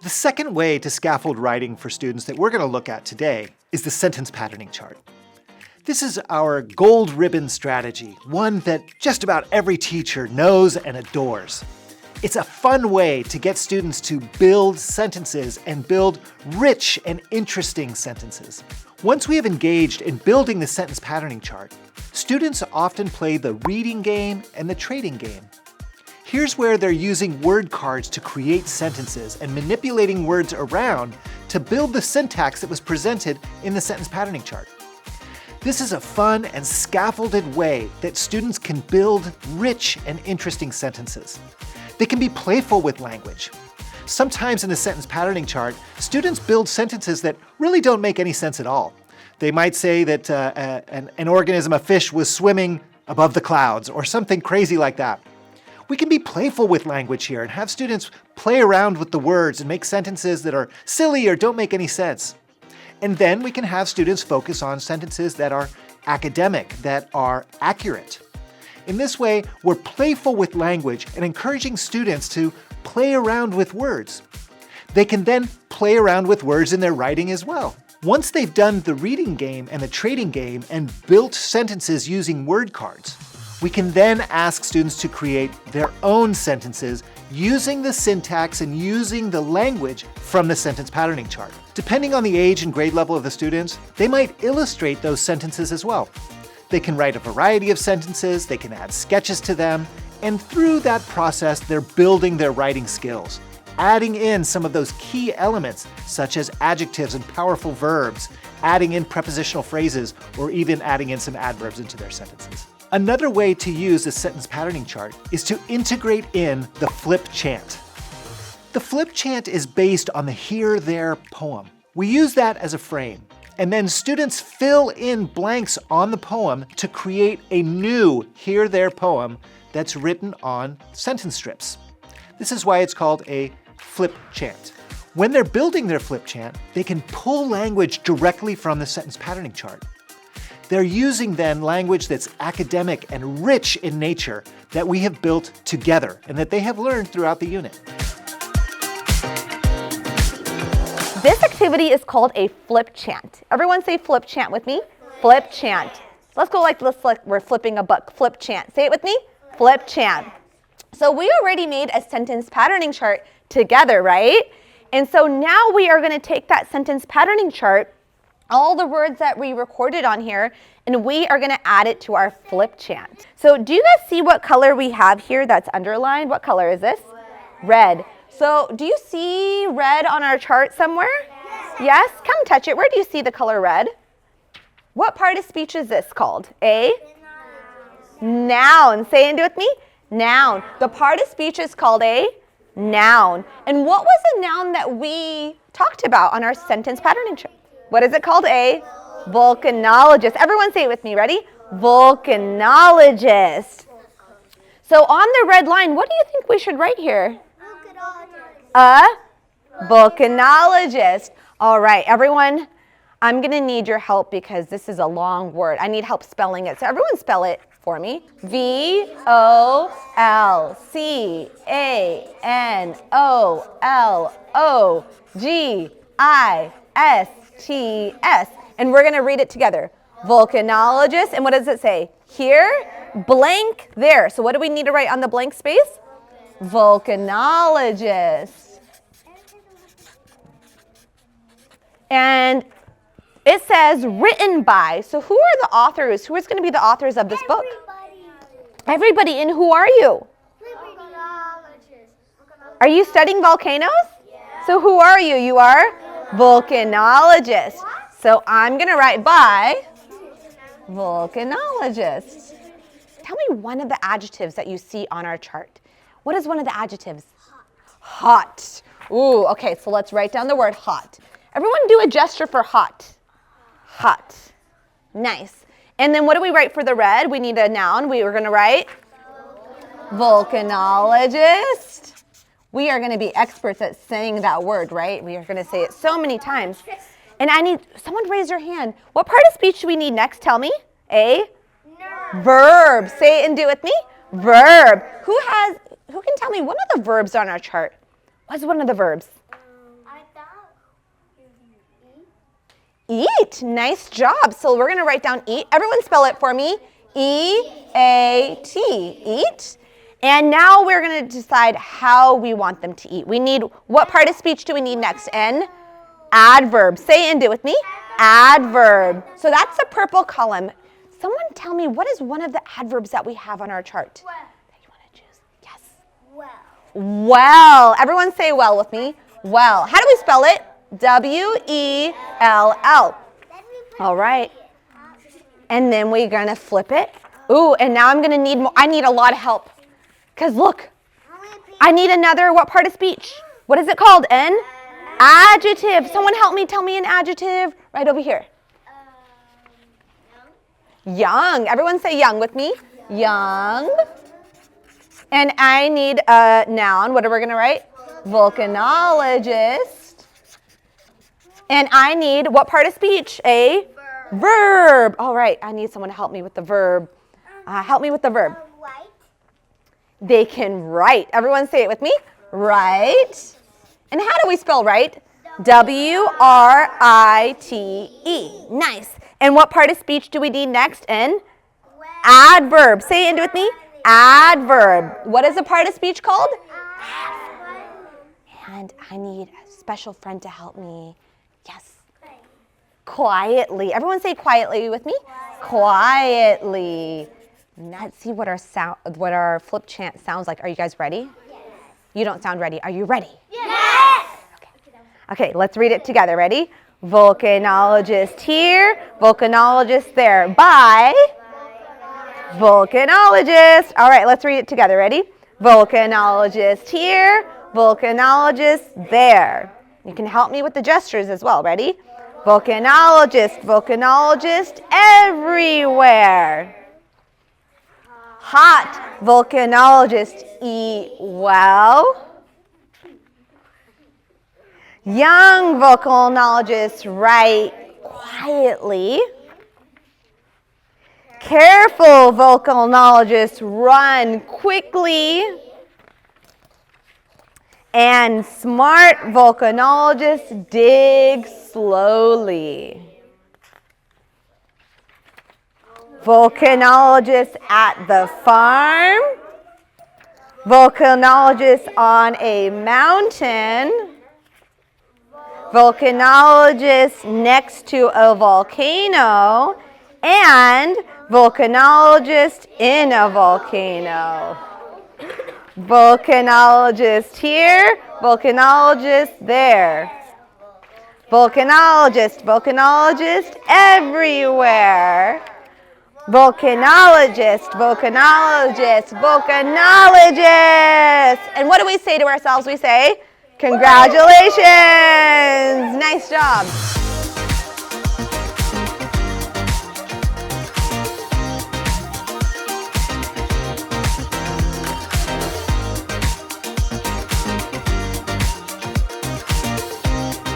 The second way to scaffold writing for students that we're going to look at today is the sentence patterning chart. This is our gold ribbon strategy, one that just about every teacher knows and adores. It's a fun way to get students to build sentences and build rich and interesting sentences. Once we have engaged in building the sentence patterning chart, students often play the reading game and the trading game. Here's where they're using word cards to create sentences and manipulating words around to build the syntax that was presented in the sentence patterning chart. This is a fun and scaffolded way that students can build rich and interesting sentences. They can be playful with language. Sometimes in the sentence patterning chart, students build sentences that really don't make any sense at all. They might say that an organism, a fish, was swimming above the clouds or something crazy like that. We can be playful with language here and have students play around with the words and make sentences that are silly or don't make any sense. And then we can have students focus on sentences that are academic, that are accurate. In this way, we're playful with language and encouraging students to play around with words. They can then play around with words in their writing as well. Once they've done the reading game and the trading game and built sentences using word cards, we can then ask students to create their own sentences using the syntax and using the language from the sentence patterning chart. Depending on the age and grade level of the students, they might illustrate those sentences as well. They can write a variety of sentences, they can add sketches to them, and through that process, they're building their writing skills, adding in some of those key elements, such as adjectives and powerful verbs, adding in prepositional phrases, or even adding in some adverbs into their sentences. Another way to use the sentence patterning chart is to integrate in the flip chant. The flip chant is based on the Here, There poem. We use that as a frame, and then students fill in blanks on the poem to create a new Here, There poem that's written on sentence strips. This is why it's called a flip chant. When they're building their flip chant, they can pull language directly from the sentence patterning chart. They're using then language that's academic and rich in nature that we have built together and that they have learned throughout the unit. This activity is called a flip chant. Everyone say flip chant with me. Flip chant. Let's go like this, like we're flipping a book. Flip chant. Say it with me. Flip chant. So we already made a sentence patterning chart together, right? And so now we are going to take that sentence patterning chart, all the words that we recorded on here, and we are going to add it to our flip chant. So do you guys see what color we have here that's underlined? What color is this? Red. So do you see red on our chart somewhere? Yes? Come touch it. Where do you see the color red? What part of speech is this called? A? Noun. Say it with me. Noun. The part of speech is called a noun. And what was a noun that we talked about on our sentence patterning chart? What is it called? A volcanologist. Everyone say it with me. Ready? Volcanologist. So on the red line, what do you think we should write here? A volcanologist. All right, everyone, I'm going to need your help because this is a long word. I need help spelling it. So everyone spell it for me. V-O-L-C-A-N-O-L-O-G-I-S-T-S. And we're going to read it together. Volcanologist. And what does it say? Here, blank, there. So what do we need to write on the blank space? Volcanologist. And it says written by. So who are the authors? Who is going to be the authors of this book? Everybody. And who are you? Are you studying volcanoes? Yeah. So who are you? You are volcanologist. So I'm going to write by volcanologist. Tell me one of the adjectives that you see on our chart. What is one of the adjectives? Hot. Ooh, okay, so let's write down the word hot. Everyone do a gesture for hot. Hot. Nice. And then what do we write for the red? We need a noun. We are going to write volcanologist. We are going to be experts at saying that word, right? We are going to say it so many times. And I need, someone raise your hand. What part of speech do we need next? Tell me. A verb. Say it and do it with me. Verb. Who can tell me one of the verbs on our chart? What's one of the verbs? Eat. Nice job. So we're going to write down eat. Everyone spell it for me. E-A-T. Eat. And now we're going to decide how we want them to eat. We need, what part of speech do we need next? N? Adverb. Say and do it with me. Adverb. So that's the purple column. Someone tell me, what is one of the adverbs that we have on our chart? Well. That you want to choose? Yes. Well. Well. Everyone say well with me. Well. How do we spell it? W-E-L-L. All right. And then we're going to flip it. Ooh, and now I'm going to need more. I need a lot of help. Because look, I need another, what part of speech? What is it called? An adjective. Someone help me, tell me an adjective. Right over here. Young. Everyone say young with me. Young. And I need a noun. What are we going to write? Volcanologist. And I need what part of speech? A verb. All right. I need someone to help me with the verb. Help me with the verb. They can write. Everyone say it with me. Write. And how do we spell write? W-R-I-T-E. Nice. And what part of speech do we need next? An adverb. Say it with me. Adverb. What is a part of speech called? Adverb. And I need a special friend to help me. Yes. Quietly. Everyone say quietly with me. Quietly. Now let's see what our flip chant sounds like. Are you guys ready? Yes. You don't sound ready. Are you ready? Yes. Okay, let's read it together. Ready? Volcanologist here, volcanologist there. By volcanologist. All right, let's read it together. Ready? Volcanologist here, volcanologist there. You can help me with the gestures as well. Ready? Volcanologist, volcanologist everywhere. Hot volcanologist, eat well. Young volcanologist, write quietly. Careful volcanologist, run quickly. And smart volcanologist, dig slowly. Volcanologist at the farm. Volcanologist on a mountain. Volcanologist next to a volcano. And volcanologist in a volcano. Volcanologist here, volcanologist there. Volcanologist, volcanologist everywhere. Volcanologist, volcanologist, volcanologist. And what do we say to ourselves? We say, congratulations. Nice job.